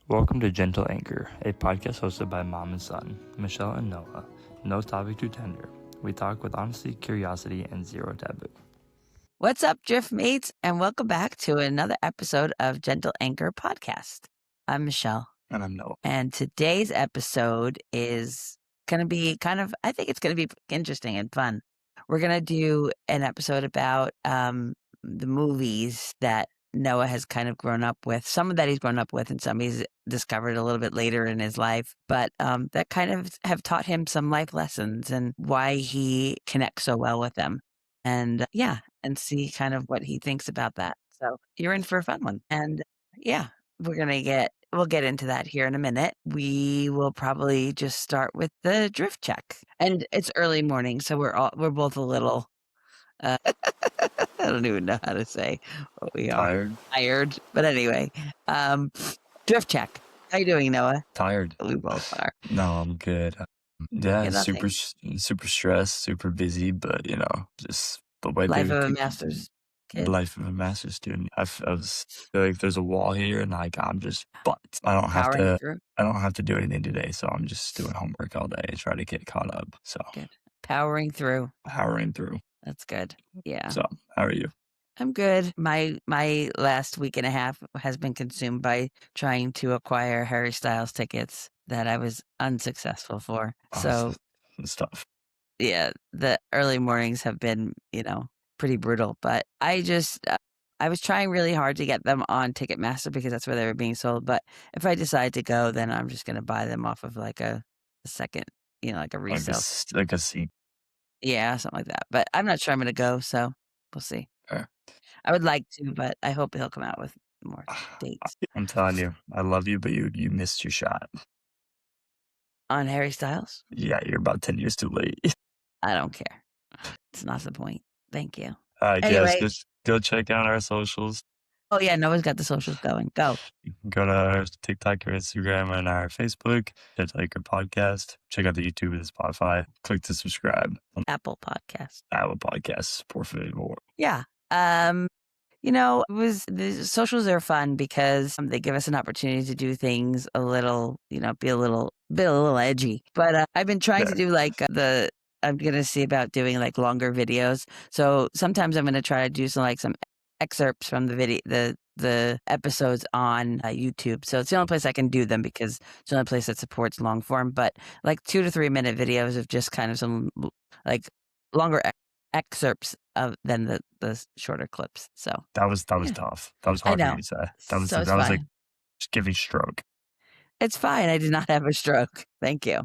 Welcome to Gentle Anchor, a podcast hosted by mom and son, Michele and Noah. No topic too tender. We talk with honesty, curiosity, and zero taboo. What's up, Driftmates, and welcome back to another episode of Gentle Anchor Podcast. I'm Michele. And I'm Noah. And today's episode is going to be I think it's going to be interesting and fun. We're going to do an episode about the movies that Noah has kind of grown up with. Some of that he's grown up with and some he's discovered a little bit later in his life. But that kind of have taught him some life lessons and why he connects so well with them. And and see kind of what he thinks about that. So you're in for a fun one. And we'll get into that here in a minute. We will probably just start with the drift check. And it's early morning, so we're both a little I don't even know how to say what we are. Tired. But anyway, drift check. How you doing, Noah? Tired. We both are. No, I'm good. Yeah, super stressed, super busy, but just the way life of a master's kid. Life of a master's student. I feel like there's a wall here, and like but I don't have to do anything today, so I'm just doing homework all day, try to get caught up. So good. Powering through. That's good. Yeah. So how are you? I'm good. My last week and a half has been consumed by trying to acquire Harry Styles tickets that I was unsuccessful for. So it's tough. Yeah, the early mornings have been, pretty brutal, but I was trying really hard to get them on Ticketmaster because that's where they were being sold. But if I decide to go, then I'm just going to buy them off of like a second, like a resale. Like a seat. Yeah, something like that. But I'm not sure I'm going to go, so we'll see. I would like to, but I hope he'll come out with more dates. I'm telling you, I love you, but you missed your shot. On Harry Styles? Yeah, you're about 10 years too late. I don't care. It's not the point. Thank you. Anyway, just go check out our socials. Oh, yeah, Noah's got the socials going. Go. You can go to our TikTok or Instagram and our Facebook, Gentle Anchor Podcast. Check out the YouTube and Spotify. Click to subscribe. Apple Podcasts, por favor. Yeah. The socials are fun because they give us an opportunity to do things a little, be a little edgy. But I've been trying to do I'm going to see about doing like longer videos. So sometimes I'm going to try to do some excerpts from the video, the episodes on YouTube. So it's the only place I can do them because it's the only place that supports long form. But like 2 to 3 minute videos of just kind of some like longer excerpts than the shorter clips. So that was tough. That was hard for you to say. That was like just giving stroke. It's fine. I did not have a stroke. Thank you.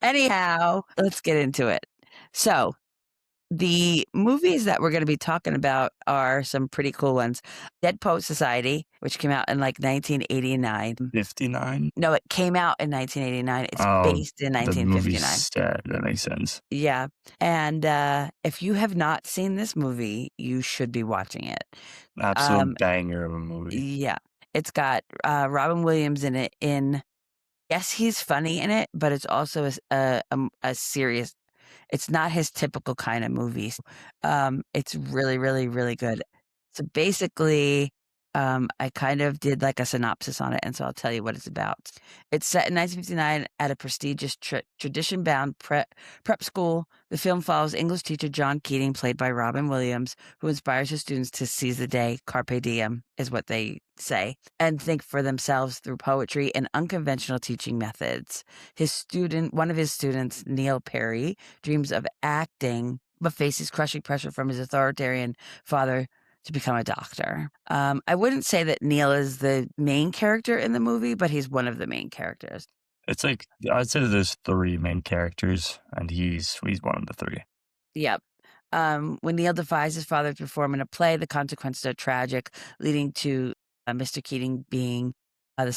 Anyhow, let's get into it. So the movies that we're going to be talking about are some pretty cool ones. Dead Poet Society, which came out in like 1989. 59? No, it came out in 1989. It's based in 1959. That makes sense. Yeah. And if you have not seen this movie, you should be watching it. Absolute banger of a movie. Yeah. It's got Robin Williams in it. Yes, he's funny in it, but it's also a serious. It's not his typical kind of movie. It's really, really, really good. So basically, I kind of did like a synopsis on it, and so I'll tell you what it's about. It's set in 1959 at a prestigious tradition-bound prep school. The film follows English teacher John Keating, played by Robin Williams, who inspires his students to seize the day, carpe diem, is what they say, and think for themselves through poetry and unconventional teaching methods. One of his students, Neil Perry, dreams of acting, but faces crushing pressure from his authoritarian father to become a doctor. I wouldn't say that Neil is the main character in the movie, but he's one of the main characters. It's like, I'd say there's 3 main characters, and he's one of the 3. Yep. When Neil defies his father to perform in a play, the consequences are tragic, leading to Mr. Keating being the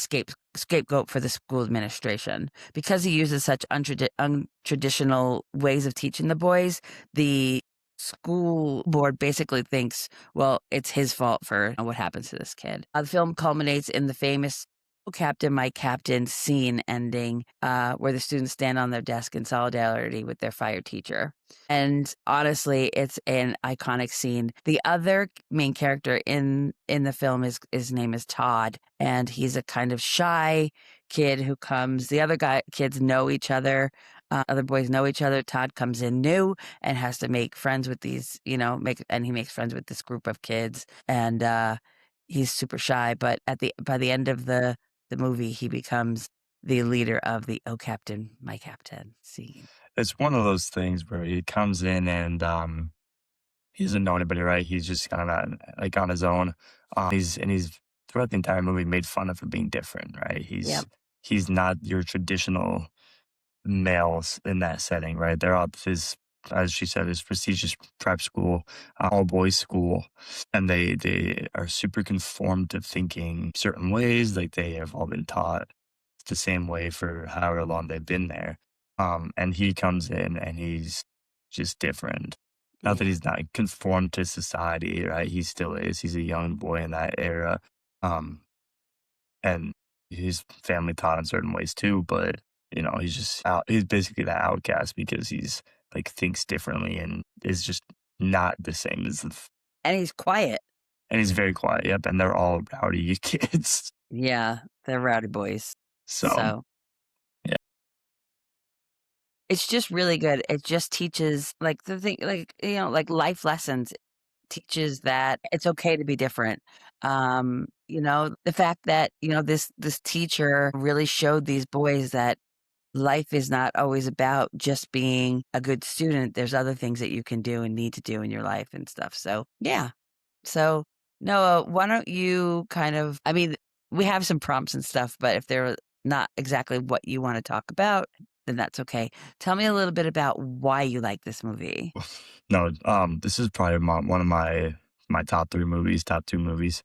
scapegoat for the school administration. Because he uses such untraditional ways of teaching the boys, the school board basically thinks, well, it's his fault for what happens to this kid. The film culminates in the famous Captain, My Captain scene ending, where the students stand on their desk in solidarity with their fire teacher. And honestly, it's an iconic scene. The other main character in the film is his name is Todd, and he's a kind of shy kid who comes. The other kids know each other. Other boys know each other. Todd comes in new and has to make friends with these, he makes friends with this group of kids, and he's super shy. But by the end of the movie, he becomes the leader of the "Oh Captain, My Captain" scene. It's one of those things where he comes in and, he doesn't know anybody, right? He's just kind of like on his own. He's throughout the entire movie made fun of for being different, right? Yep. He's not your traditional males in that setting, right? They're up his, as she said, his prestigious prep school, all boys school, and they are super conformed to thinking certain ways. Like they have all been taught the same way for however long they've been there. And he comes in and he's just different. Not that Yeah. he's not conformed to society, right? He still is. He's a young boy in that era. Um, and his family taught him certain ways too, but he's just out. He's basically the outcast because he's like thinks differently and is just not the same as And he's quiet. and he's very quiet. Yep, and they're all rowdy kids. Yeah, they're rowdy boys. So So, yeah, it's just really good. It just teaches, like, the thing like, like life lessons. It teaches that it's okay to be different. The fact that, this teacher really showed these boys that life is not always about just being a good student. There's other things that you can do and need to do in your life and stuff. So, yeah. So, Noah, why don't you I mean, we have some prompts and stuff, but if they're not exactly what you want to talk about, then that's okay. Tell me a little bit about why you like this movie. no, this is probably one of my top three movies, top two movies.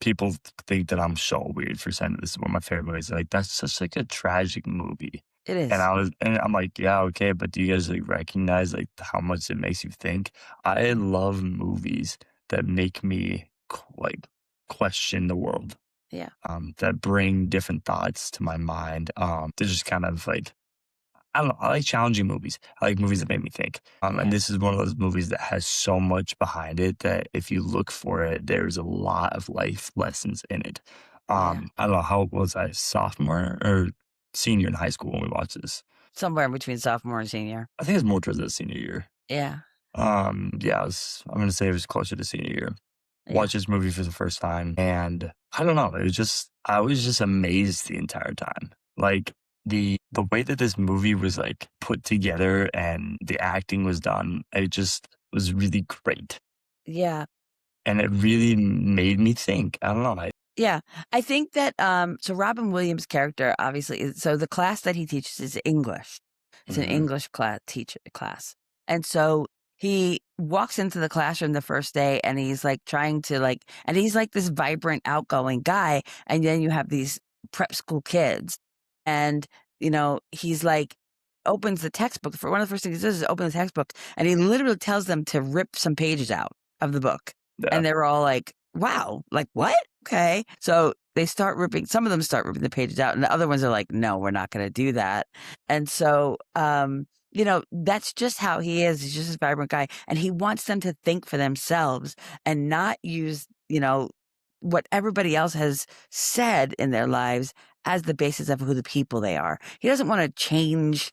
People think that I'm so weird for saying this is one of my favorite movies. Like that's such like a tragic movie. It And is. I'm like, yeah, okay, but do you guys like recognize like how much it makes you think? I love movies that make me like question the world, Yeah. that bring different thoughts to my mind. They're just kind of like I don't know. I like challenging movies. I like movies that make me think. And Yeah. this is one of those movies that has so much behind it that if you look for it, there's a lot of life lessons in it. Yeah. I don't know, how was I, sophomore or senior in high school when we watched this? Somewhere in between sophomore and senior. I think it's more towards the senior year. Yeah. Yeah, I'm gonna say it was closer to senior year. Yeah. Watched this movie for the first time, and I don't know, it was just I was just amazed the entire time. Like the way that this movie was like put together and the acting was done, it just was really great, Yeah. and it really made me think. I don't know. Yeah. I think that so Robin Williams' character obviously so the class that he teaches is English. It's an Mhm. English class. And so he walks into the classroom the first day and he's like trying to and he's like this vibrant, outgoing guy. And then you have these prep school kids. And, he's like opens the textbook. For one of the first things he does is open the textbook and he literally tells them to rip some pages out of the book. Yeah. And they were all like, wow, like what? Okay. So some of them start ripping the pages out, and the other ones are like, no, we're not going to do that. And so, that's just how he is. He's just a vibrant guy. And he wants them to think for themselves and not use, what everybody else has said in their lives as the basis of who the people they are. He doesn't want to change,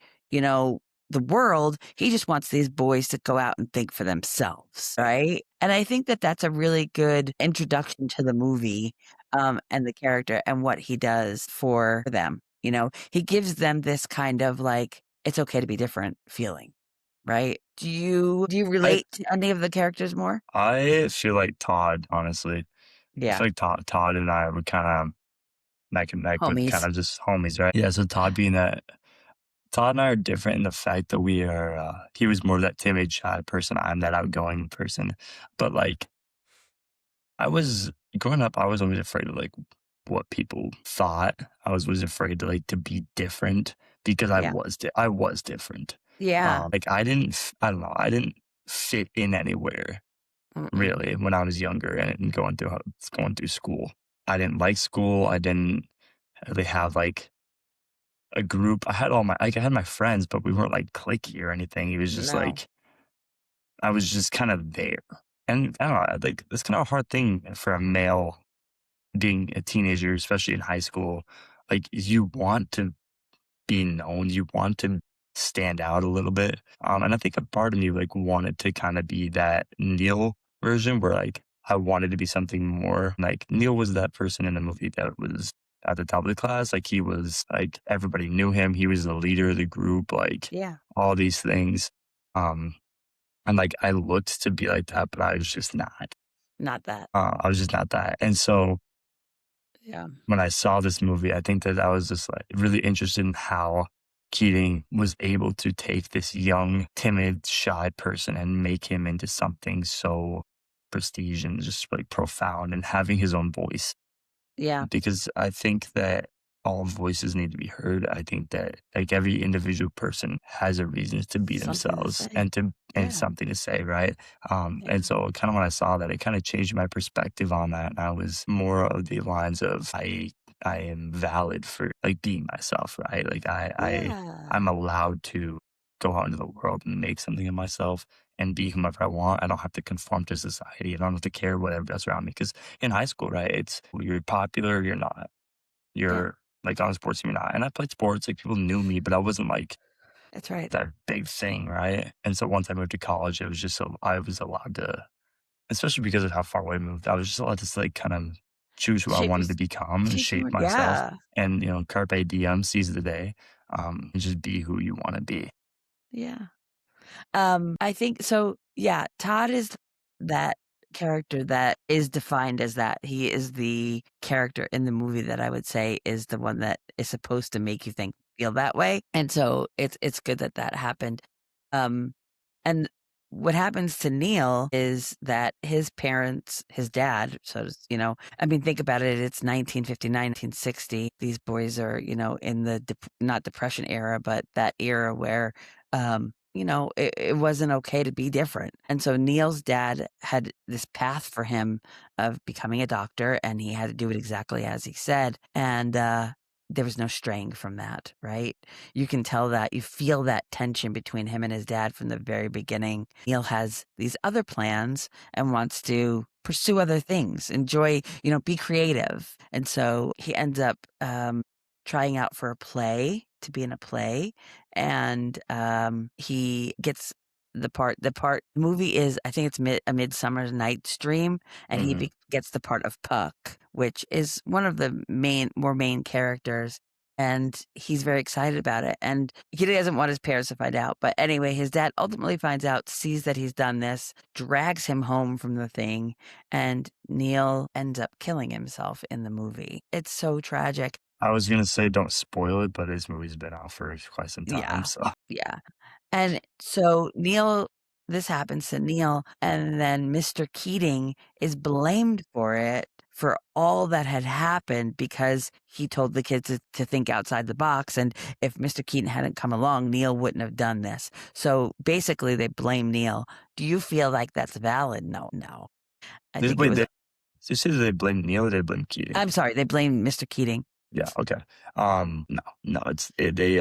the world. He just wants these boys to go out and think for themselves, right? And I think that that's a really good introduction to the movie, and the character and what he does for them. He gives them this kind of like it's okay to be different feeling, right? Do you I relate to any of the characters more? I feel like Todd, honestly. I Yeah, feel like Todd and I would kind of neck and neck, but kind homies. of just homies, right? Yeah. So Todd and I are different in the fact that we are. He was more of that timid, shy person. I'm that outgoing person. But like, I was growing up, I was always afraid of like what people thought. I was always afraid to like to be different because Yeah, I was different. yeah. Like I don't know, I didn't fit in anywhere Mm-mm. really when I was younger and going through school. I didn't like school. I didn't. they have like a group. I had my friends, but we weren't like cliquey or anything. It was just No. like I was just kind of there. And I don't know, like it's kind of a hard thing for a male being a teenager, especially in high school. Like you want to be known, you want to stand out a little bit. And I think a part of me like wanted to kind of be that Neil version where like I wanted to be something more. Like Neil was that person in the movie that was at the top of the class. Like he was like everybody knew him. He was the leader of the group, like Yeah. all these things. Um and like I looked to be like that, but I was just not. Not that. I was just not that. And so Yeah. when I saw this movie, I think that I was just like really interested in how Keating was able to take this young, timid, shy person and make him into something so prestige and just like profound and having his own voice. Yeah. Because I think that all voices need to be heard. I think that like every individual person has a reason to be Something to themselves say. and Yeah. something to say, right? Yeah. And so kind of when I saw that, it kind of changed my perspective on that. And I was more of the lines of I am valid for like being myself, right? Like Yeah. I'm allowed to go out into the world and make something of myself and be whomever I want. I don't have to conform to society. I don't have to care what everybody else around me. Because in high school, right, it's you're popular, you're not. Yeah. You're like on a sports team, you're not. And I played sports, like people knew me, but I wasn't like That's right. that big thing, right? And so once I moved to college, it was just so I was allowed to, especially because of how far away I moved, I was just allowed to like kind of choose who I Shape wanted to us become and Choose shape someone. myself. Yeah. And carpe diem, seize the day, and just be who you want to be. Yeah. I think so. Yeah, Todd is that character that is defined as that. He is the character in the movie that I would say is the one that is supposed to make you feel that way. And so it's good that that happened. Um, and what happens to Neil is that his parents, his dad, I mean, think about it. It's 1959, 1960. These boys are, in the not depression era, but that era where it wasn't okay to be different. And so Neil's dad had this path for him of becoming a doctor, and he had to do it exactly as he said. And there was no straying from that, right? You can tell that, you feel that tension between him and his dad from the very beginning. Neil has these other plans and wants to pursue other things, enjoy, be creative. And so he ends up trying out for a play, to be in a play, and he gets the movie is, I think it's A Midsummer Night's Dream, and Hmm. gets the part of Puck, which is one of the more main characters, and he's very excited about it, and he doesn't want his parents to find out. But anyway, his dad ultimately finds out, sees that he's done this, drags him home from the thing, and Neil ends up killing himself in the movie. It's so tragic. I was gonna say don't spoil it, but this movie's been out for quite some time, Yeah. so Yeah. And so this happens to Neil, and then Mr. Keating is blamed for it, for all that had happened, because he told the kids to think outside the box. And if Mr. Keating hadn't come along, Neil wouldn't have done this. So basically, they blame Neil. Do you feel like that's valid? No, no. I think it wait, was, you said they blame Neil or they blame Keating? I'm sorry, they blamed Mr. Keating. Yeah, okay. No, they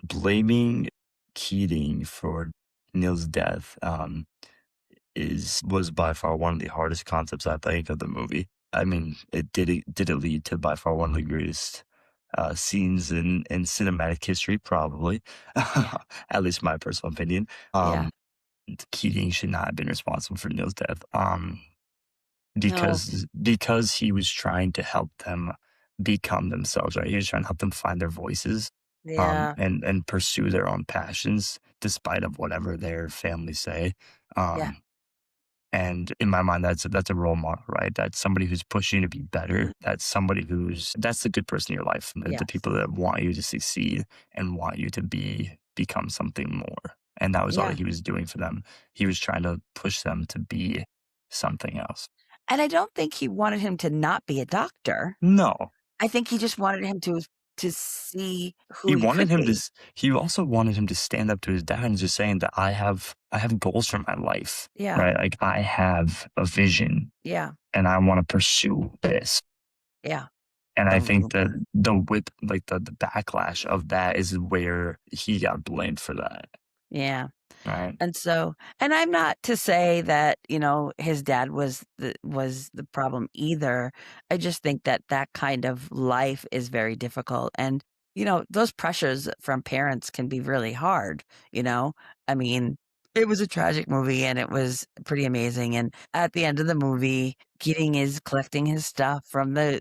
blaming Keating for Neil's death is was by far one of the hardest concepts I think of the movie. I mean, it lead to by far one of the greatest scenes in cinematic history, probably. Yeah. At least my personal opinion. Yeah. Keating should not have been responsible for Neil's death. No. Because he was trying to help them become themselves, right? He was trying to help them find their voices, Yeah. and pursue their own passions despite of whatever their families say. Yeah. Um, and in my mind, that's a role model, right? That's somebody who's pushing you to be Mhm. better. That's the good person in your life. The Yes. people that want you to succeed and want you to become something more. And that was all Yeah. he was doing for them. He was trying to push them to be something else. And I don't think he wanted him to not be a doctor. No, I think he just wanted him to see who he he wanted could him to be. s he also wanted him to stand up to his dad and just saying that I have goals for my life, Yeah. right? Like, I have a vision, Yeah. and I wanna pursue this. Yeah. And I think Oh, that the backlash of that is where he got blamed for that, yeah. right? And I'm not to say that, his dad was the problem either. I just think that that kind of life is very difficult. And, those pressures from parents can be really hard, you know? I mean, it was a tragic movie and it was pretty amazing. And at the end of the movie, Keating is collecting his stuff from the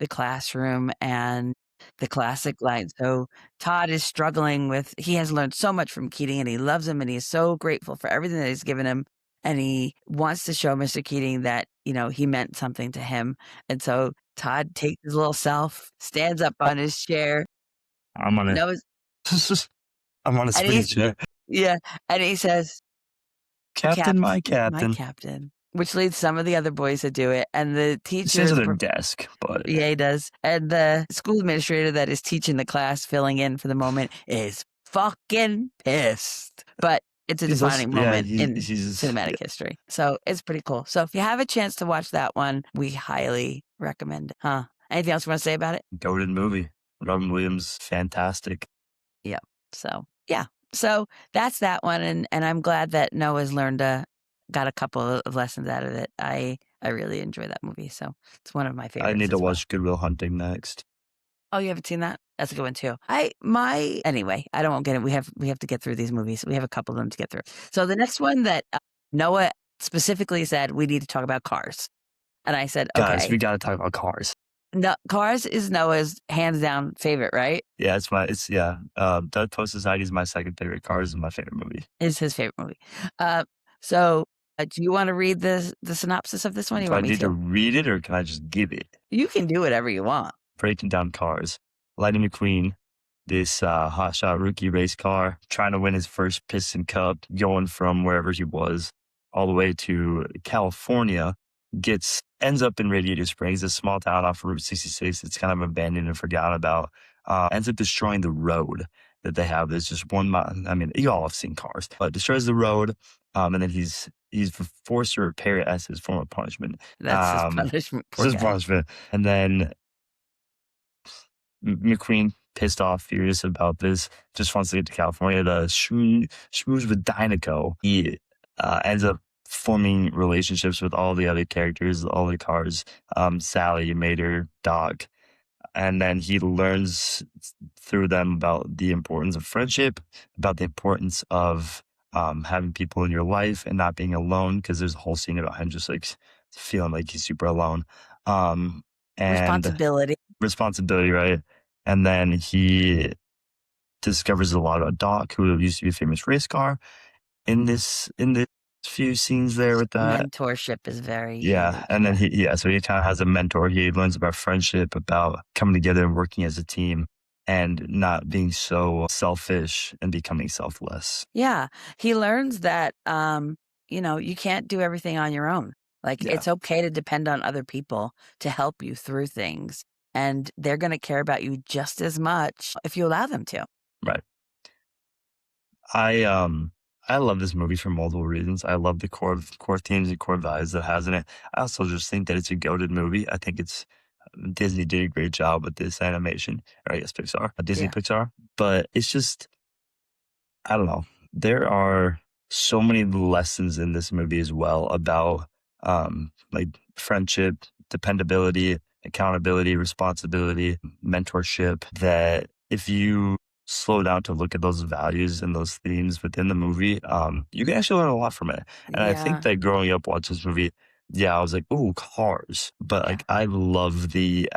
classroom and the classic line. So Todd is struggling with, he has learned so much from Keating and he loves him and he's so grateful for everything that he's given him. And he wants to show Mr. Keating that, he meant something to him. And so Todd takes his little self, stands up on his chair, I'm on it. knows, I'm on a and spinning he's, chair. yeah, and he says, Captain, my Captain, my captain. captain, which leads some of the other boys to do it. And the He stands teacher, at the their desk, but yeah, he does. And the school administrator that is teaching the class, filling in for the moment, is fucking pissed. But it's a he's also defining yeah, moment in he's cinematic history. So it's pretty cool. So if you have a chance to watch that one, we highly recommend it. Huh? Anything else you want to say about it? goated movie. Robin Williams, fantastic. Yep. So yeah. So that's that one, and I'm glad that Noah's learned got a couple of lessons out of it. I really enjoy that movie. So it's one of my I favorites need to as well. watch Good Will Hunting next. Oh, you haven't seen that? That's a good one too. Anyway, I don't want to get it. We have to get through these movies. We have a couple of them to get through. So the next one that Noah specifically said we need to talk about Cars, and I said Guys, okay. we got to talk about Cars. No, Cars is Noah's hands down favorite, right? Yeah, Dead Post Society is my second favorite. Cars is my favorite movie. Is his favorite movie. Uh, so do you want to read the synopsis of this one? Or you Do I want me need to to? read it or can I just give it? You can do whatever you want. Breaking down cars. Lightning McQueen, this hotshot rookie race car, trying to win his first Piston Cup, going from wherever he was all the way to California, ends up in Radiator Springs, a small town off Route 66. It's kind of abandoned and forgotten about. Ends up destroying the road that they have. There's just one mile. I mean, you all have seen Cars, but destroys the road. And then he's forced to repair it as his form of punishment. That's his punishment. It's Poor his guy. punishment. And then McQueen, pissed off, furious about this, just wants to get to California to schmooze with Dynaco. He ends up forming relationships with all the other characters, all the cars, Sally, Mater, Doc. And then he learns through them about the importance of friendship, about the importance of having people in your life and not being alone, because there's a whole scene about him just like feeling like he's super alone. And Responsibility, right? And then he discovers a lot about Doc, who used to be a famous race car. In this few scenes there with that, mentorship is very yeah. huge. And then so he kind of has a mentor. He learns about friendship, about coming together and working as a team, and not being so selfish and becoming selfless. Yeah, he learns that you can't do everything on your own. Like Yeah, it's okay to depend on other people to help you through things, and they're going to care about you just as much if you allow them to. right. I love this movie for multiple reasons. I love the core themes and core values that it has in it. I also just think that it's a goated movie. I think Disney did a great job with this animation, or I guess Pixar, Disney Yeah. Pixar. But it's just, I don't know. There are so many lessons in this movie as well about like friendship, dependability, accountability, responsibility, mentorship, that if you slow down to look at those values and those themes within the movie, you can actually learn a lot from it. And I think Yeah. that growing up watching this movie, yeah, I was like, "Ooh, cars," but Yeah. like I love the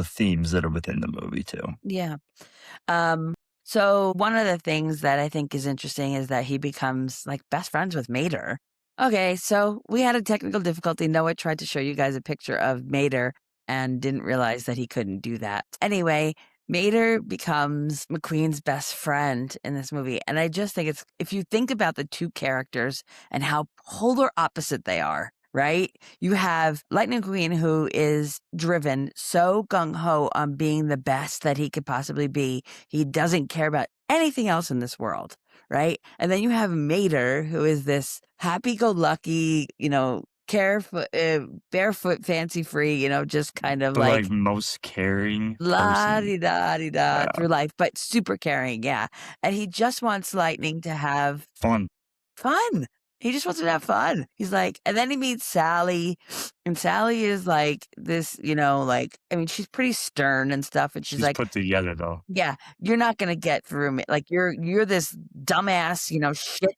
themes that are within the movie too. Yeah. So one of the things that I think is interesting is that he becomes like best friends with Mater. Okay, so we had a technical difficulty. Noah tried to show you guys a picture of Mater and didn't realize that he couldn't do that. Anyway, Mater becomes McQueen's best friend in this movie. And I just think if you think about the two characters and how polar opposite they are, right? You have Lightning McQueen, who is driven so gung ho on being the best that he could possibly be. He doesn't care about anything else in this world, right? And then you have Mater, who is this happy go lucky, careful, barefoot, fancy free, just kind of The, like, like most caring la person. di da di da Yeah. through life, but super caring, yeah. And he just wants Lightning to have Fun. fun. He just wants to have fun. He's like, and then he meets Sally, and Sally is like this, like, I mean, she's pretty stern and stuff, and she's She's like, put together, though. yeah, you're not gonna get through me. Like you're this dumbass, shit,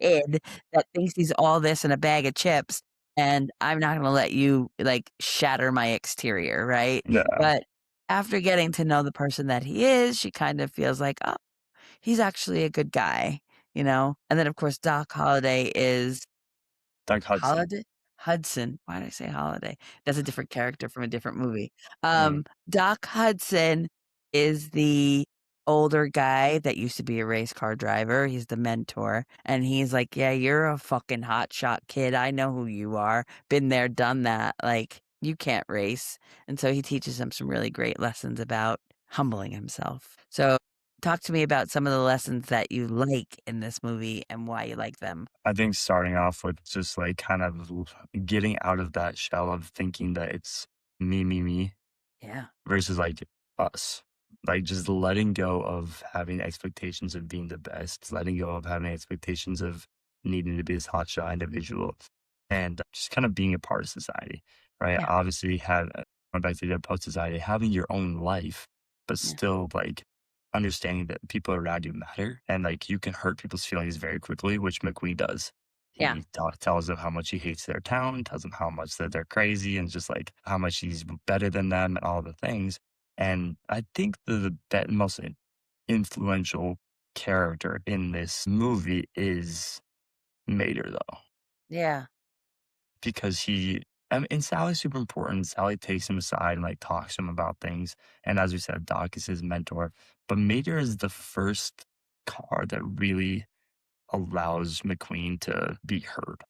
kid that thinks he's all this in a bag of chips, and I'm not gonna let you like shatter my exterior, right? Yeah. But after getting to know the person that he is, she kind of feels like, oh, he's actually a good guy, And then of course Doc Holliday is Doug Hudson. Holiday? Hudson. Why did I say Holiday? That's a different character from a different movie. Mm. Doc Hudson is the older guy that used to be a race car driver. He's the mentor. And he's like, yeah, you're a fucking hotshot kid. I know who you are. Been there, done that. Like, you can't race. And so he teaches him some really great lessons about humbling himself. So talk to me about some of the lessons that you like in this movie and why you like them. I think starting off with just, like, kind of getting out of that shell of thinking that it's me, me, me Yeah. versus, like, us. Like, just letting go of having expectations of being the best, letting go of having expectations of needing to be this hotshot individual, and just kind of being a part of society, right? Yeah. Obviously, going back to the post society, having your own life, but Yeah. still, like, understanding that people around you matter and, like, you can hurt people's feelings very quickly, which McQueen does. Yeah. He tells them how much he hates their town, tells them how much that they're crazy, and just like how much he's better than them and all the things. And I think the most influential character in this movie is Mater, though, Yeah. because and Sally's super important. Sally takes him aside and like talks to him about things. And as we said, Doc is his mentor. But Mater is the first car that really allows McQueen to be heard,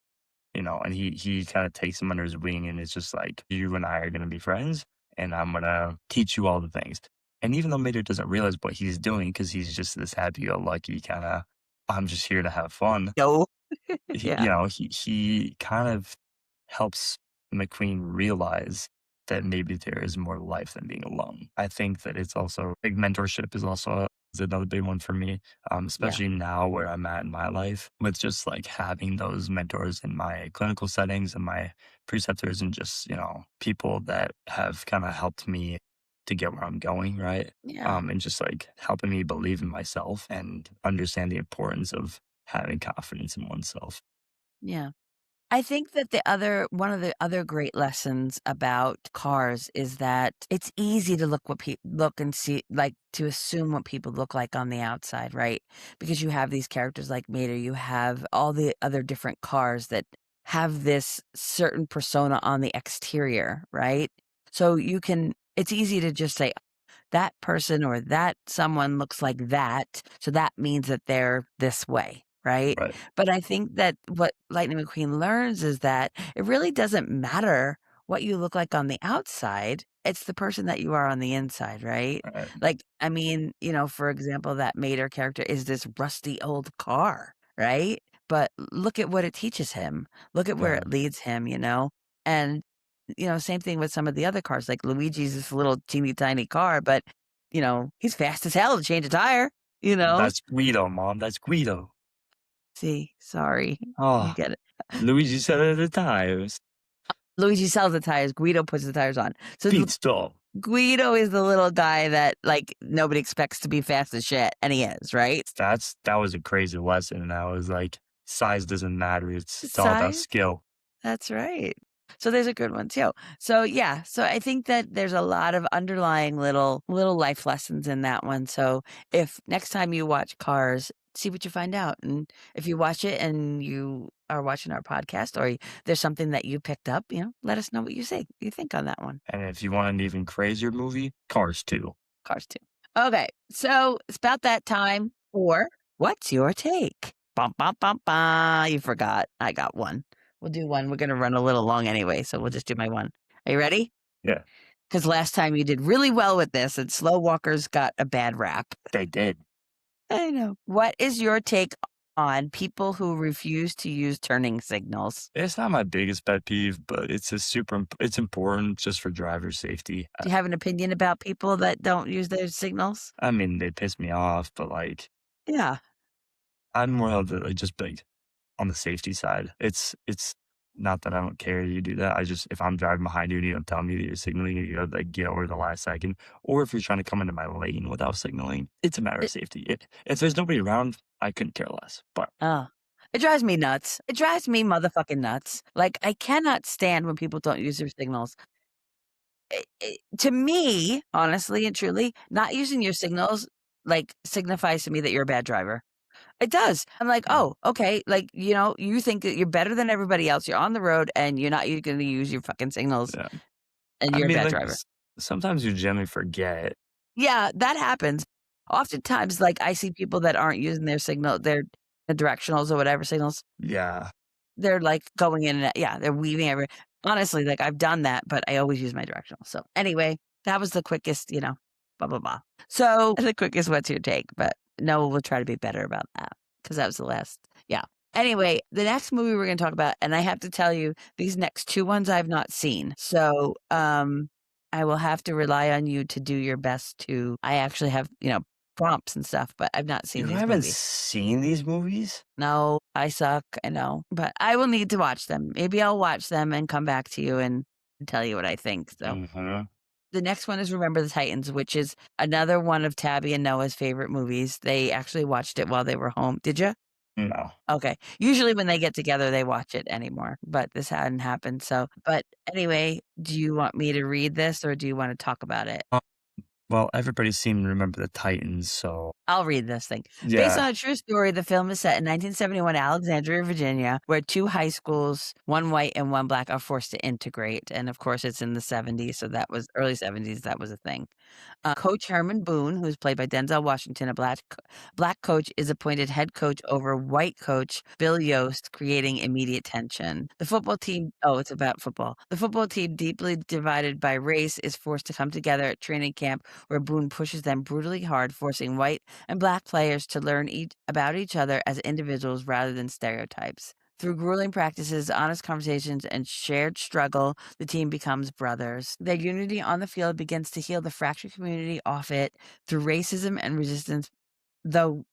and he kind of takes him under his wing and it's just like, you and I are going to be friends and I'm going to teach you all the things. And even though Mater doesn't realize what he's doing because he's just this happy-go-lucky kind of, I'm just here to have fun. No. He, Yeah. he kind of helps McQueen realize that maybe there is more life than being alone. I think that it's also like mentorship is another big one for me, Yeah. especially now where I'm at in my life with just like having those mentors in my clinical settings and my preceptors and just, people that have kind of helped me to get where I'm going, right? Yeah. And just like helping me believe in myself and understand the importance of having confidence in oneself. Yeah. I think that one of the other great lessons about cars is that it's easy to look and see, like to assume what people look like on the outside, right? Because you have these characters like Mater, you have all the other different cars that have this certain persona on the exterior, right? So it's easy to just say, that person or that someone looks like that, so that means that they're this way, right? Right. But I think that what Lightning McQueen learns is that it really doesn't matter what you look like on the outside. It's the person that you are on the inside, right? Right. Like, I mean, for example, that Mater character is this rusty old car, right? But look at what it teaches him. Look at where Yeah. it leads him. And same thing with some of the other cars. Like Luigi's this little teeny tiny car, but he's fast as hell to change a tire, you know? That's Guido, mom. That's Guido. See, sorry. You Oh, get it. Luigi said it at the times. Luigi sells the tires, Guido puts the tires on. So Pete stop. Guido is the little guy that like nobody expects to be fast as shit, and he is, right? That was a crazy lesson, and I was like, size doesn't matter. It's all about Size? skill. That's right. So there's a good one too. So yeah, so I think that there's a lot of underlying little life lessons in that one. So if next time you watch Cars, see what you find out. And if you watch it and you are watching our podcast or there's something that you picked up, let us know what you think on that one. And if you want an even crazier movie, Cars 2. Cars too. Okay, so it's about that time for What's Your Take? Bum, bum, bum, bum. You forgot. I got one. We'll do one. We're going to run a little long anyway, so we'll just do my one. Are you ready? Yeah, Because last time you did really well with this, and slow walkers got a bad rap. they did. I know. What is your take on people who refuse to use turning signals. It's not my biggest pet peeve, but it's a it's important just for driver safety. Do you have an opinion about people that don't use their signals? I mean, they piss me off, but, like, Yeah. I'm more of the, like, just, like, on the safety side. It's not that I don't care you do that. I just if I'm driving behind you and you don't tell me that you're signaling, you gotta, like, get over the last second, or if you're trying to come into my lane without signaling, it's a matter of It safety. If there's nobody around, I couldn't care less, but oh. It drives me nuts. It drives me motherfucking nuts. Like, I cannot stand when people don't use their signals. To me, honestly and truly, not using your signals, like, signifies to me that you're a bad driver. It does. I'm like, yeah, "Oh, okay." Like, you think that you're better than everybody else. You're on the road and you're gonna use your fucking signals, yeah. and I you're a mean, bad like, driver. sometimes you generally forget. Yeah, that happens. Oftentimes, like, I see people that aren't using their directionals or whatever signals. Yeah. They're, like, going in and out yeah, they're weaving every honestly, like, I've done that, but I always use my directional. So, anyway, that was the quickest, blah, blah, blah. So, the quickest what's your take, but no, we'll try to be better about that because that was the last yeah. Anyway, the next movie we're gonna talk about and I have to tell you, these next 2 ones I've not seen. So, I will have to rely on you to do your best to I actually have, prompts and stuff, but I've not seen You these haven't movies. seen these movies? No, I suck, I know, but I will need to watch them. Maybe I'll watch them and come back to you and tell you what I think, so. Mhm. The next one is Remember the Titans, which is another one of Tabby and Noah's favorite movies. They actually watched it while they were home. Did you? No. Okay. Usually when they get together, they watch it anymore, but this hadn't happened, so but anyway, do you want me to read this or do you wanna talk about it? Well, everybody seemed to remember the Titans, so I'll read this thing. Based yeah. on a true story, the film is set in 1971 Alexandria, Virginia, where two high schools, one white and one black, are forced to integrate. And of course, it's in the 70s, so that was early 70s, that was a thing. Coach Herman Boone, who's played by Denzel Washington, a black coach, is appointed head coach over white coach Bill Yost, creating immediate tension. The football team, oh, it's about football. The football team, deeply divided by race, is forced to come together at training camp where Boone pushes them brutally hard, forcing white and black players to learn about each other as individuals rather than stereotypes. Through grueling practices, honest conversations, and shared struggle, the team becomes brothers. Their unity on the field begins to heal the fractured community off it through racism and resistance. Though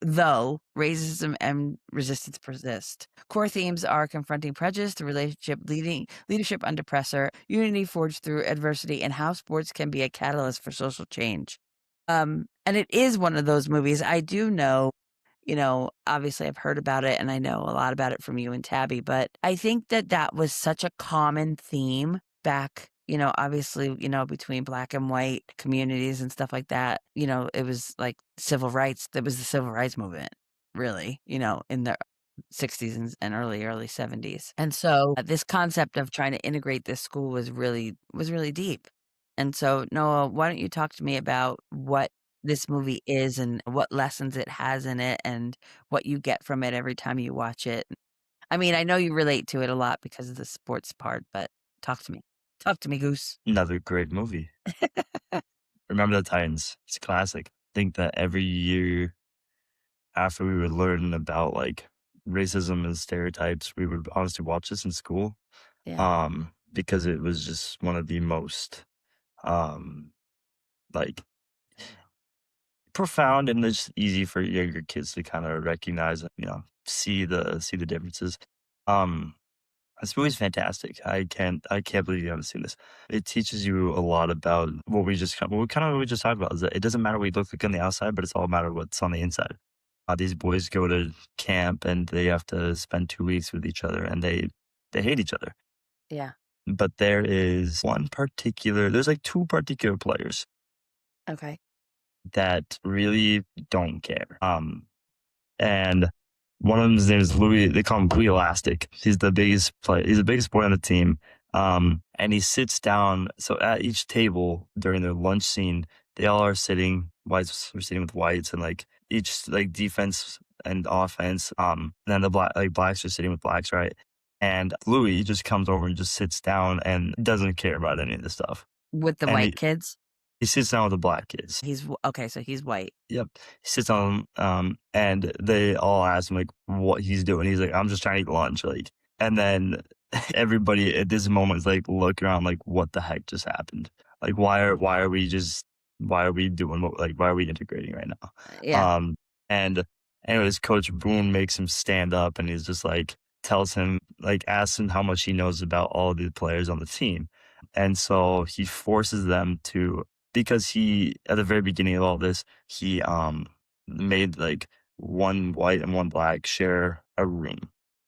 racism and resistance persist. Core themes are confronting prejudice, the leadership under pressure, unity forged through adversity, and how sports can be a catalyst for social change. And it is one of those movies I do know, obviously I've heard about it and I know a lot about it from you and Tabby, but I think that that was such a common theme back, obviously, between black and white communities and stuff like that. It was like civil rights. That was the civil rights movement, really, in the 60s and early 70s. And so this concept of trying to integrate this school was really deep. And so, Noah, why don't you talk to me about what this movie is and what lessons it has in it and what you get from it every time you watch it? I mean, I know you relate to it a lot because of the sports part, but talk to me. Talk to me, Goose. Another great movie. Remember the Titans. It's a classic. I think that every year after we would learn about, like, racism and stereotypes, we would honestly watch this in school, Yeah. because it was just one of the most, um, like, profound and it's easy for younger kids to kinda recognize, see the differences. Um This movie's fantastic. I can't believe you haven't seen this. It teaches you a lot about what we just talked about, is that it doesn't matter what you look like on the outside, but it's all matter what's on the inside. These boys go to camp and they have to spend 2 weeks with each other and they hate each other. Yeah. But there's like 2 particular players Okay. that really don't care. And one of them's name is Louis. They call him Louis Elastic. He's the biggest player. He's the biggest boy on the team. And he sits down. So at each table during their lunch scene, they all are sitting. Whites are sitting with whites, and like each like defense and offense. And then the blacks are sitting with blacks, right? And Louis just comes over and just sits down and doesn't care about any of this stuff. With the And white kids? He sits down with the black kids. Okay, so he's white. Yep. He sits on, and they all ask him, like, what he's doing. He's like, "I'm just trying to eat lunch," like, and then everybody at this moment is, like, looking around like, "What the heck just happened? Like, why are we doing what like, why are we integrating right now?" Yeah. And anyways, Coach Boone makes him stand up, and he's just like tells him, like, asks him how much he knows about all the players on the team. And so he forces them to, because he at the very beginning of all this, he made like one white and one black share a room.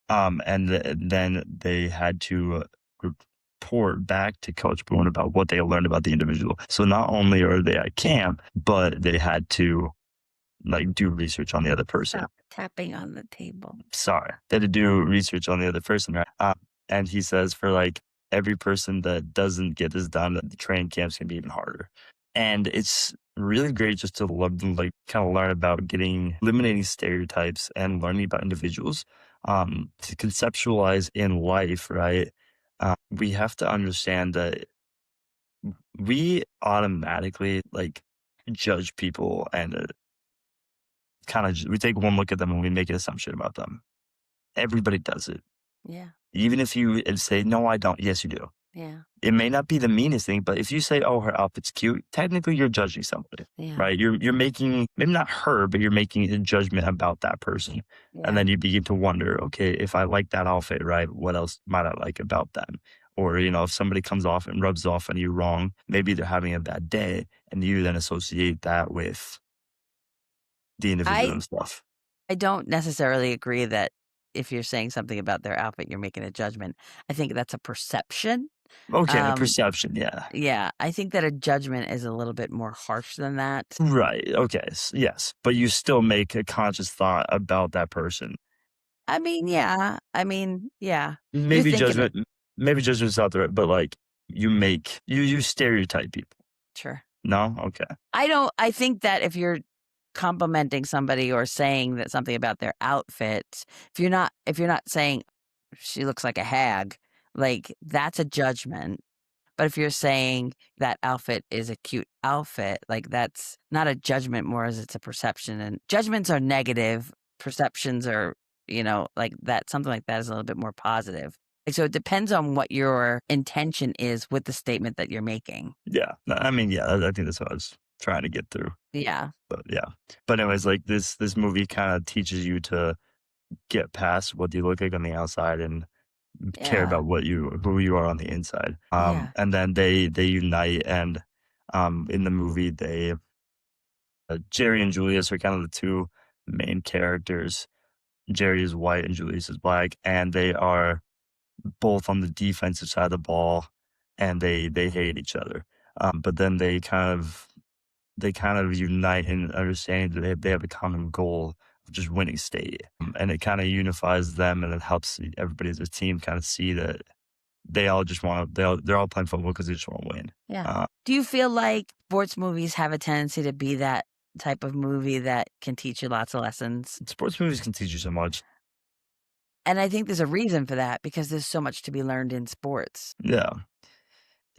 Then they had to report back to Coach Boone about what they learned about the individual. So not only are they at camp, but they had to like do research on the other person. Stop tapping on the table. Sorry, they had to do research on the other person, right? And he says for like every person that doesn't get this done, the training camps can be even harder. And it's really great just to like kind of learn about eliminating stereotypes and learning about individuals, to conceptualize in life, right? We have to understand that we automatically like judge people and kind of we take one look at them and we make an assumption about them. Everybody does it. Yeah. Even if you say, "No, I don't." Yes, you do. Yeah. It may not be the meanest thing, but if you say, "Oh, her outfit's cute," technically you're judging somebody, Yeah. right? You're making, maybe not her, but you're making a judgment about that person. And Yeah. then you begin to wonder, okay, if I like that outfit, right, what else might I like about them? Or, if somebody comes off and rubs off on you wrong, maybe they're having a bad day, and you then associate that with the individual I and stuff. I don't necessarily agree that if you're saying something about their outfit, you're making a judgment. I think that's a perception. Okay, Um, perception, yeah. yeah, I think that a judgment is a little bit more harsh than that. Right. Okay. Yes, but you still make a conscious thought about that person. I mean, yeah. I mean, yeah. You're Maybe thinking it. judgment. Maybe judgment's out there, but like you stereotype people. Sure. No. Okay. I think that if you're complimenting somebody or saying that something about their outfit, if you're not saying she looks like a hag, like that's a judgment. But if you're saying that outfit is a cute outfit, like that's not a judgment more as it's a perception. And judgments are negative, perceptions are, like that, something like that is a little bit more positive. Like, so it depends on what your intention is with the statement that you're making. Yeah. I mean, yeah. I think that's what I was trying to get through. Yeah. But yeah. But anyways, like this movie kind of teaches you to get past what you look like on the outside and care Yeah. about who you are on the inside. Yeah. And then they unite, and in the movie Jerry and Julius are kind of the two main characters. Jerry is white and Julius is black, and they are both on the defensive side of the ball, and they hate each other. But then they kind of unite in understanding that they have a common goal of just winning state, and it kind of unifies them, and it helps everybody as a team kind of see that they all just want to they're all playing football because they just want to win. Yeah. Uh, Do you feel like sports movies have a tendency to be that type of movie that can teach you lots of lessons? Sports movies can teach you so much. And I think there's a reason for that because there's so much to be learned in sports. Yeah.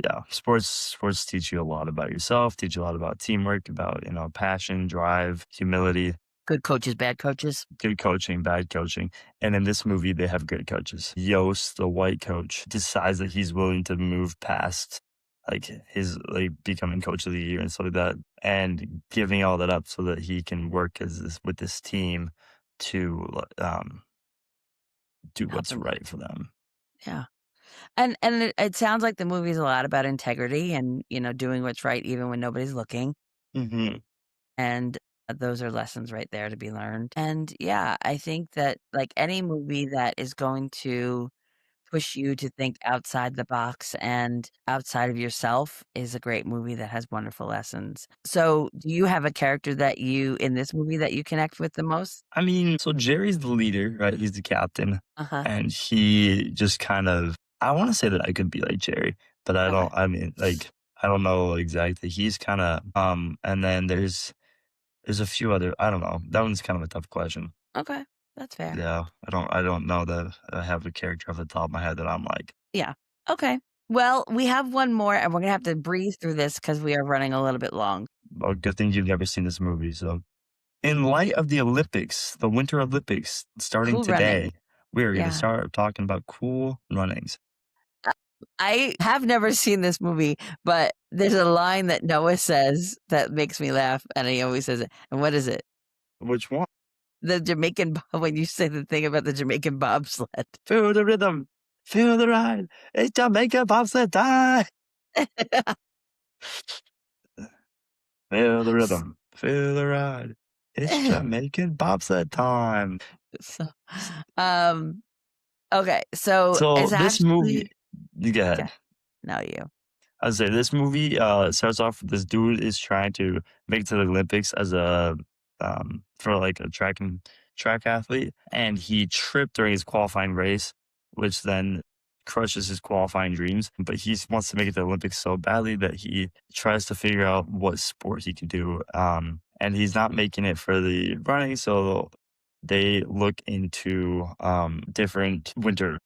Yeah, sports teach you a lot about yourself, teach you a lot about teamwork, about, passion, drive, humility, Good coaches, bad coaches. good coaching, bad coaching. And in this movie, they have good coaches. Yost, the white coach, decides that he's willing to move past like his like becoming coach of the year and stuff like that, and giving all that up so that he can work with this team to do Help what's him. right for them. Yeah. And it sounds like the movie's a lot about integrity and, doing what's right even when nobody's looking. Hmm. And those are lessons right there to be learned. And yeah, I think that like any movie that is going to push you to think outside the box and outside of yourself is a great movie that has wonderful lessons. So, do you have a character that you in this movie that you connect with the most? I mean, so Jerry's the leader, right? He's the captain, Uh-huh. and he just kind of. I want to say that I could be like Jerry, but I Okay. don't. I mean, like I don't know exactly. He's kind of. And then there's a few other. I don't know. That one's kind of a tough question. Okay. That's fair. Yeah, I don't know that I have a character off the top of my head that I'm like. Yeah. Okay. Well, we have one more, and we're gonna have to breeze through this because we are running a little bit long. Well, good thing you've never seen this movie. So, in light of the Olympics, the Winter Olympics starting Cool Running. today, we are going to Yeah. start talking about cool runnings. I have never seen this movie, but there's a line that Noah says that makes me laugh, and he always says it. And what is it? Which one? The Jamaican when you say the thing about the Jamaican bobsled. Feel the rhythm, feel the ride. It's Jamaican bobsled time. Feel the rhythm, feel the ride. It's Jamaican bobsled time. So, um, okay, so So it's this movie, actually you go okay. ahead. No, you. I'd say this movie starts off with this dude is trying to make it to the Olympics as a for like a track athlete, and he tripped during his qualifying race, which then crushes his qualifying dreams. But he wants to make it to the Olympics so badly that he tries to figure out what sport he can do. And he's not making it for the running, so they look into different winter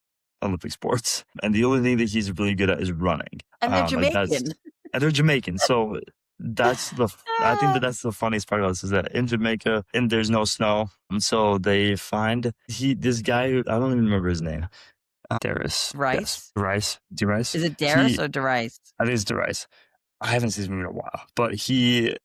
Olympic sports, and the only thing that he's really good at is running. And they're And that's Jamaican. and they're Jamaican, so that's I think Ah, that's the funniest part about this is that in Jamaica and there's no snow, and so they find this guy who I don't even remember his name. Darius, yes, Rice? Rice, D Rice. Is it Darius He or Darice? I think it's Darius. I haven't seen this movie in a while, but he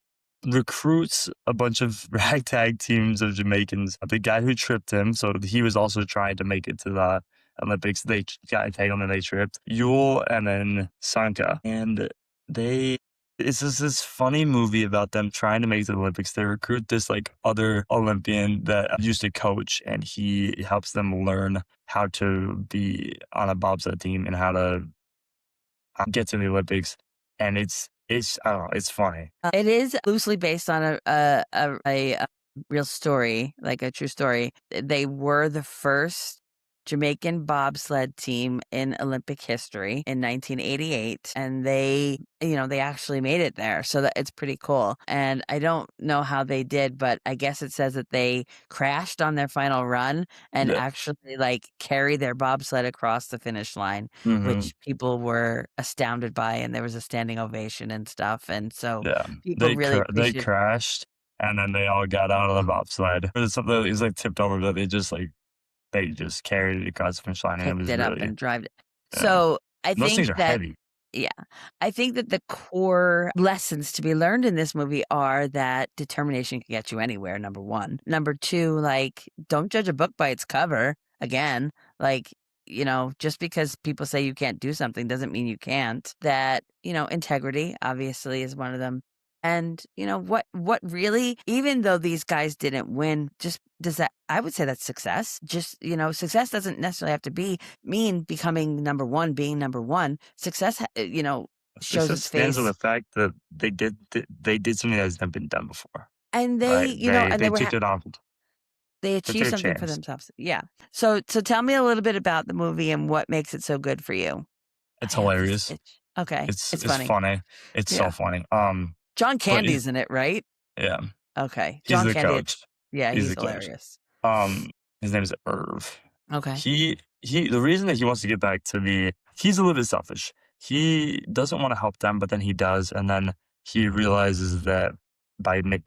recruits a bunch of ragtag teams of Jamaicans. The guy who tripped him, so he was also trying to make it to the Olympics. They got taken and they tripped. Yule and then Sanka. And it's just this funny movie about them trying to make it to the Olympics. They recruit this like other Olympian that used to coach, and he helps them learn how to be on a bobsled team and how to get to the Olympics. And it's I don't know, it's funny. It is loosely based on a real story, like a true story. They were the first Jamaican bobsled team in Olympic history in 1988, and they actually made it there, so that it's pretty cool. And I don't know how they did, but I guess it says that they crashed on their final run and Yeah. actually like carried their bobsled across the finish line, Mhm. which people were astounded by, and there was a standing ovation and stuff. And so Yeah. people really They appreciate crashed, and then they all got out of the bobsled. It was something that was, like, tipped over, but they just carried it across the finish line, and it picked was it up really and drive it. yeah. So I Those things think are that heavy. yeah, I think that the core lessons to be learned in this movie are that determination can get you anywhere, number one. Number two, like, don't judge a book by its cover. Again, like, just because people say you can't do something doesn't mean you can't. That, integrity obviously is one of them. And what really, even though these guys didn't win, just does that, I would say that's success. Just, success doesn't necessarily have to mean becoming number one, being number one. Success, shows Success its stands on face. the fact that they did something that has never been done before, And they, right? you know, and They took it on, they they took achieved a something for chance. themselves. Yeah. So tell me a little bit about the movie and what makes it so good for you. I It's have this hilarious. itch. Okay. It's It's funny. funny. It's so Yeah. funny. John But it Candy's in it, right? yeah, Okay. he's John the Candy. coach. Yeah, He's he's the coach. hilarious. Um, his name is Irv. Okay. The reason that he wants to get back to he's a little bit selfish. He doesn't want to help them, but then he does, and then he realizes that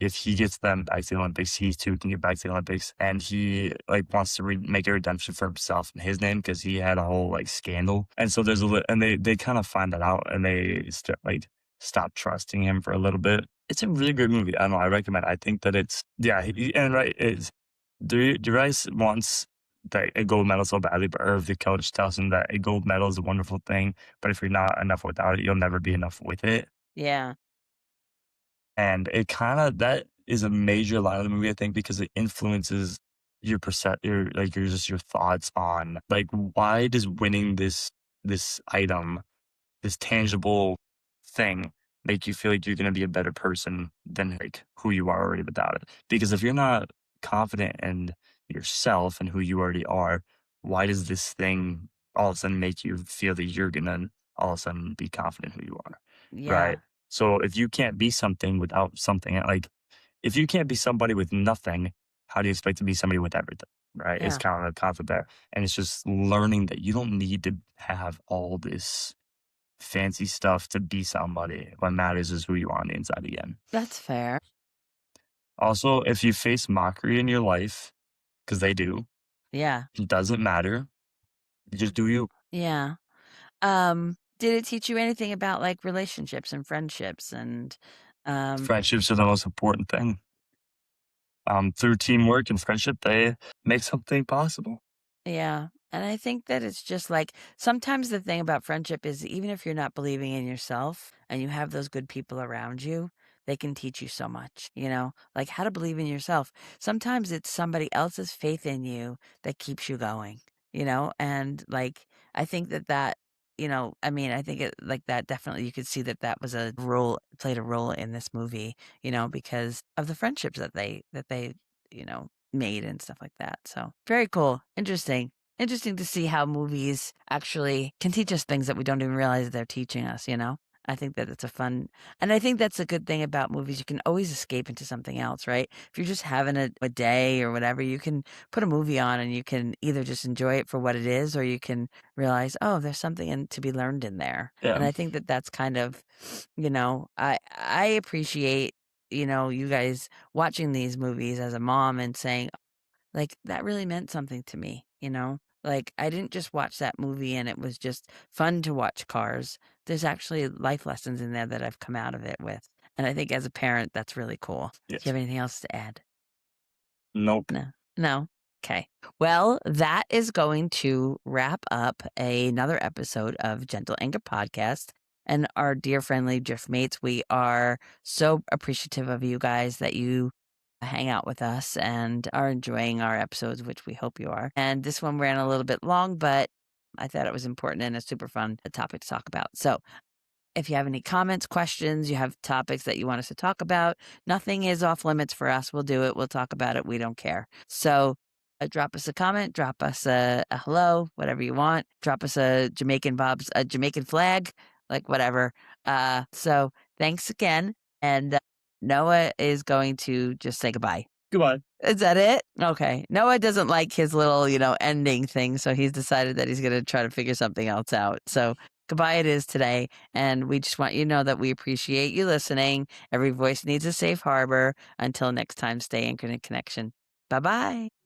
if he gets them back to the Olympics, he too can get back to the Olympics, and he like wants to make a redemption for himself and his name because he had a whole like scandal, and so and they kind of find that out, and they stop trusting him for a little bit. It's a really good movie. I don't know. I recommend. I think that it's yeah, and right is. Rice wants a gold medal so badly, but Irv, the coach, tells him that a gold medal is a wonderful thing, but if you're not enough without it, you'll never be enough with it. Yeah. And it kind of that is a major line of the movie, I think, because it influences your thoughts on like why does winning this item, this tangible thing, make you feel like you're going to be a better person than like who you are already without it? Because if you're not confident in yourself and who you already are, why does this thing all of a sudden make you feel that you're going to all of a sudden be confident who you are? Right. Yeah. So if you can't be something without something, like if you can't be somebody with nothing, how do you expect to be somebody with everything? Right. It's Yeah. kind of a concept there. And it's just learning that you don't need to have all this fancy stuff to be somebody. What matters is who you are on the inside again. That's fair. Also, if you face mockery in your life, because they do, Yeah. it doesn't matter. You just do you. Yeah. Did it teach you anything about like relationships and friendships and Friendships are the most important thing. Through teamwork and friendship, they make something possible. yeah. And I think that it's just like sometimes the thing about friendship is even if you're not believing in yourself and you have those good people around you, they can teach you so much, like how to believe in yourself. Sometimes it's somebody else's faith in you that keeps you going, and like I think I mean, I think it like that definitely you could see that that was a role played a role in this movie, because of the friendships that they, made and stuff like that. So very cool. Interesting. Interesting to see how movies actually can teach us things that we don't even realize they're teaching us. I think that it's a fun, and I think that's a good thing about movies. You can always escape into something else, right? If you're just having a day or whatever, you can put a movie on and you can either just enjoy it for what it is, or you can realize, oh, there's something to be learned in there. And Yeah. I think that that's kind of, I appreciate, you guys watching these movies as a mom and saying, like, that really meant something to me. Like, I didn't just watch that movie and it was just fun to watch cars. There's actually life lessons in there that I've come out of it with. And I think as a parent, that's really cool. Do you Yes. have anything else to add? Nope. No. No. Okay. Well, that is going to wrap up another episode of Gentle Anger Podcast and our dear friendly Driftmates. We are so appreciative of you guys that you hang out with us and are enjoying our episodes, which we hope you are. And this one ran a little bit long, but I thought it was important and a super fun topic to talk about. So if you have any comments, questions, you have topics that you want us to talk about, nothing is off limits for us. We'll do it. We'll talk about it. We don't care. So drop us a comment, drop us a hello, whatever you want. Drop us a Jamaican flag, like whatever. So thanks again. And Noah is going to just say goodbye. Goodbye. Is that it? Okay. Noah doesn't like his little, ending thing. So he's decided that he's going to try to figure something else out. So goodbye it is today. And we just want you to know that we appreciate you listening. Every voice needs a safe harbor. Until next time, stay anchored in connection. Bye bye.